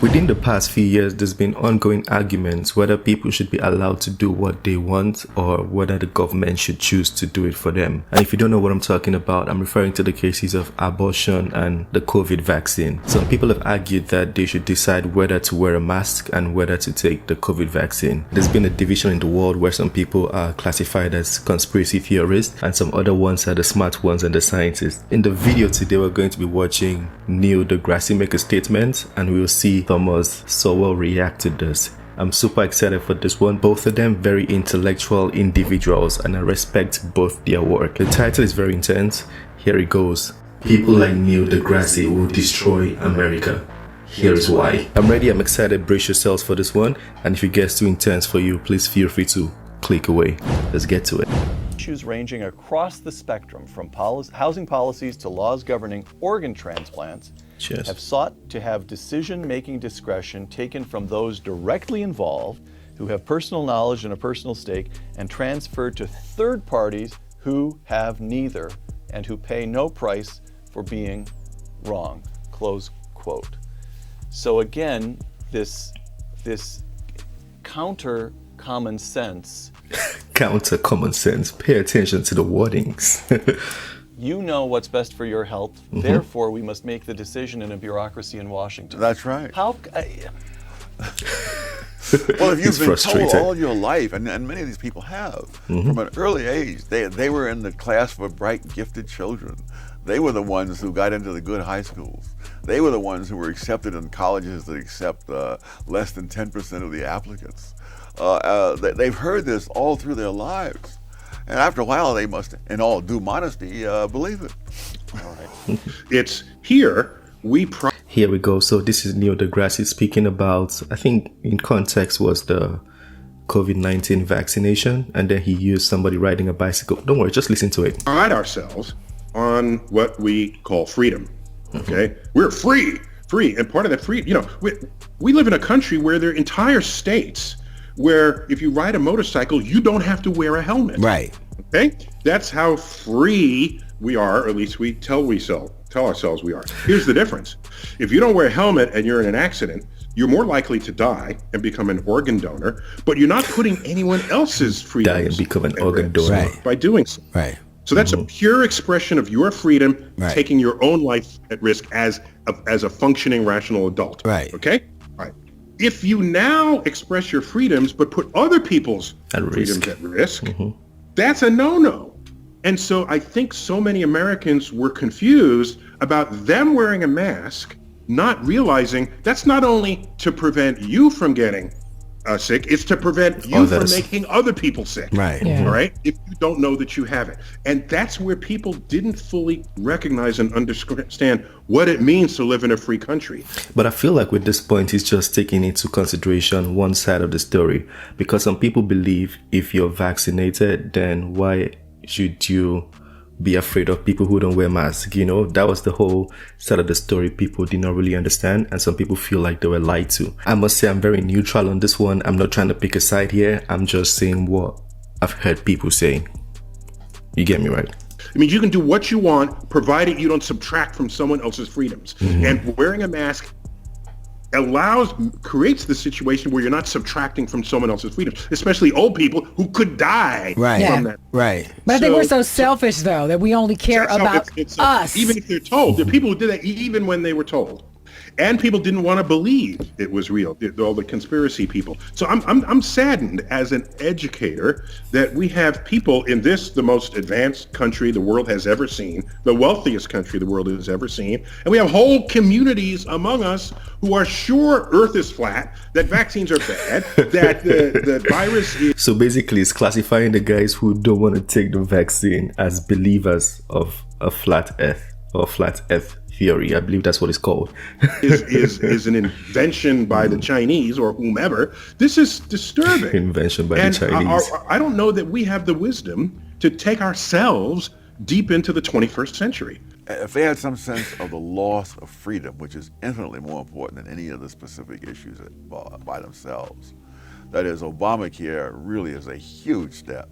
Within the past few years, there's been ongoing arguments whether people should be allowed to do what they want or whether the government should choose to do it for them. And if you don't know what I'm talking about, I'm referring to the cases of abortion and the COVID vaccine. Some people have argued that they should decide whether to wear a mask and whether to take the COVID vaccine. There's been a division in the world where some people are classified as conspiracy theorists and some other ones are the smart ones and the scientists. In the video today, we're going to be watching Neil Degrasse make a statement and we'll see Thomas Sowell react to this. I'm super excited for this one. Both of them very intellectual individuals and I respect both their work. The title is very intense. Here it goes. People like Neil Degrasse will destroy America. Here's why. I'm ready, I'm excited. Brace yourselves for this one. And if it gets too intense for you, please feel free to click away. Let's get to it. Issues ranging across the spectrum from housing policies to laws governing organ transplants have sought to have decision-making discretion taken from those directly involved who have personal knowledge and a personal stake and transferred to third parties who have neither and who pay no price for being wrong, close quote. So again, this counter common sense. Counter common sense. Pay attention to the wordings. You know what's best for your health. Therefore, we must make the decision in a bureaucracy in Washington. That's right. How? Well, if you've been told all your life, and many of these people have, from an early age, they were in the class for bright, gifted children. They were the ones who got into the good high schools. They were the ones who were accepted in colleges that accept less than 10% of the applicants. They've heard this all through their lives. And after a while, they must, in all due modesty, believe it. All right. It's here Here we go. So this is Neil Degrasse speaking about, I think in context was the COVID-19 vaccination. And then he used somebody riding a bicycle. Don't worry, just listen to it. pride ourselves on what we call freedom. Okay? We're free. And part of that freedom, we live in a country where there are entire states where if you ride a motorcycle, you don't have to wear a helmet. Right. Okay? That's how free we are, or at least we tell ourselves we are. Here's the difference. If you don't wear a helmet and you're in an accident, you're more likely to die and become an organ donor, but you're not putting anyone else's freedom Die and become an organ donor. by doing so. Right. So that's a pure expression of your freedom, taking your own life at risk as a functioning, rational adult. Right. Okay? All right. If you now express your freedoms but put other people's freedoms at risk, that's a no-no. And so I think so many Americans were confused about them wearing a mask, not realizing that's not only to prevent you from getting sick, it's to prevent you from making other people sick. Right. Yeah. All right. If you don't know that you have it. And that's where people didn't fully recognize and understand what it means to live in a free country. But I feel like with this point, he's just taking into consideration one side of the story, because some people believe if you're vaccinated, then why should you be afraid of people who don't wear masks? That was the whole side of the story people did not really understand, and some people feel like they were lied to. I must say I'm very neutral on this one. I'm not trying to pick a side here. I'm just saying what I've heard people saying. You get me, right? I mean, you can do what you want, provided you don't subtract from someone else's freedoms. And wearing a mask creates the situation where you're not subtracting from someone else's freedom, especially old people who could die from that. Right. But I think we're so selfish, though, that we only care about us. Even if they're told. There are people who did that even when they were told. And people didn't want to believe it was real, all the conspiracy people. So I'm saddened as an educator that we have people in the most advanced country the world has ever seen, the wealthiest country the world has ever seen, and we have whole communities among us who are sure Earth is flat, that vaccines are bad, that the virus is... So basically, it's classifying the guys who don't want to take the vaccine as believers of a flat Earth or flat Earth theory. I believe that's what it's called. is an invention by the Chinese or whomever. This is disturbing. Invention by the Chinese. I don't know that we have the wisdom to take ourselves deep into the 21st century. If they had some sense of the loss of freedom, which is infinitely more important than any of the specific issues by themselves, that is, Obamacare really is a huge step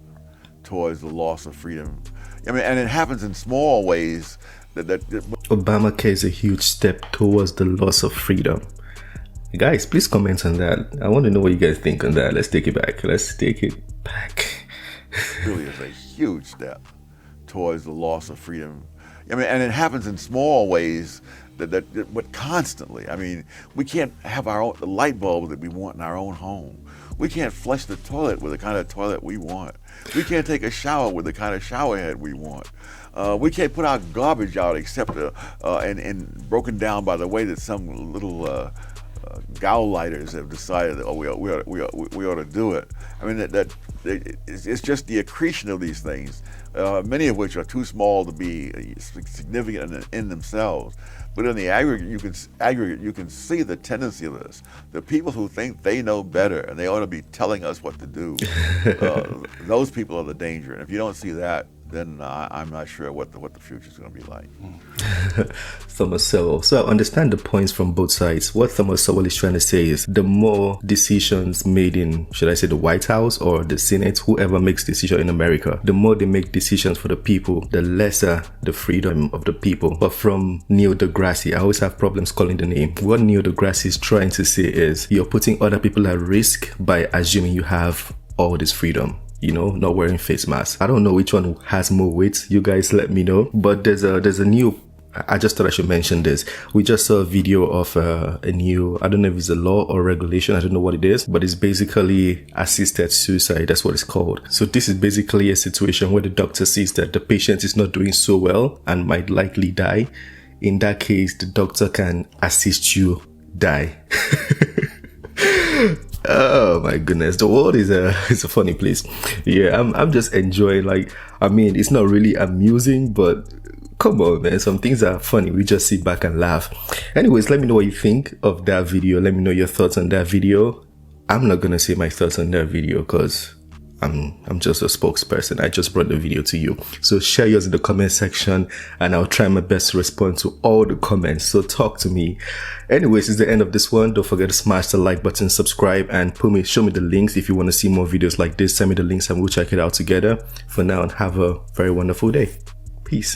towards the loss of freedom. I mean, and it happens in small ways. Obamacare is a huge step towards the loss of freedom. Guys, please comment on that. I want to know what you guys think on that. Let's take it back. It really is a huge step towards the loss of freedom. I mean, and it happens in small ways but constantly. I mean, we can't have the light bulb that we want in our own home. We can't flush the toilet with the kind of toilet we want. We can't take a shower with the kind of shower head we want. We can't put our garbage out except and broken down by the way that some little Gauleiters have decided that we ought to do it. I mean it's just the accretion of these things, many of which are too small to be significant in themselves. But in the aggregate, you can see the tendency of this. The people who think they know better and they ought to be telling us what to do, those people are the danger. And if you don't see that, then I'm not sure what the future is going to be like. Thomas Sowell. So I understand the points from both sides. What Thomas Sowell is trying to say is the more decisions made in, should I say, the White House or the Senate, whoever makes decisions in America, the more they make decisions for the people, the lesser the freedom of the people. But from Neil Degrasse, I always have problems calling the name. What Neil Degrasse is trying to say is you're putting other people at risk by assuming you have all this freedom. You know, not wearing face masks. I don't know which one has more weight. You guys let me know. But there's a new, I just thought I should mention this. We just saw a video of a new, I don't know if it's a law or regulation. I don't know what it is, but it's basically assisted suicide. That's what it's called. So this is basically a situation where the doctor sees that the patient is not doing so well and might likely die. In that case, the doctor can assist you die. Oh my goodness, the world is a funny place. Yeah, I'm just enjoying, like, I mean, it's not really amusing, but come on, man, some things are funny. We just sit back and laugh. Anyways, let me know what you think of that video. Let me know your thoughts on that video. I'm not gonna say my thoughts on that video because I'm just a spokesperson. I just brought the video to you. So share yours in the comment section and I'll try my best to respond to all the comments. So talk to me. Anyways, it's the end of this one. Don't forget to smash the like button, subscribe, and show me the links if you want to see more videos like this. Send me the links and we'll check it out together. For now, and have a very wonderful day. Peace.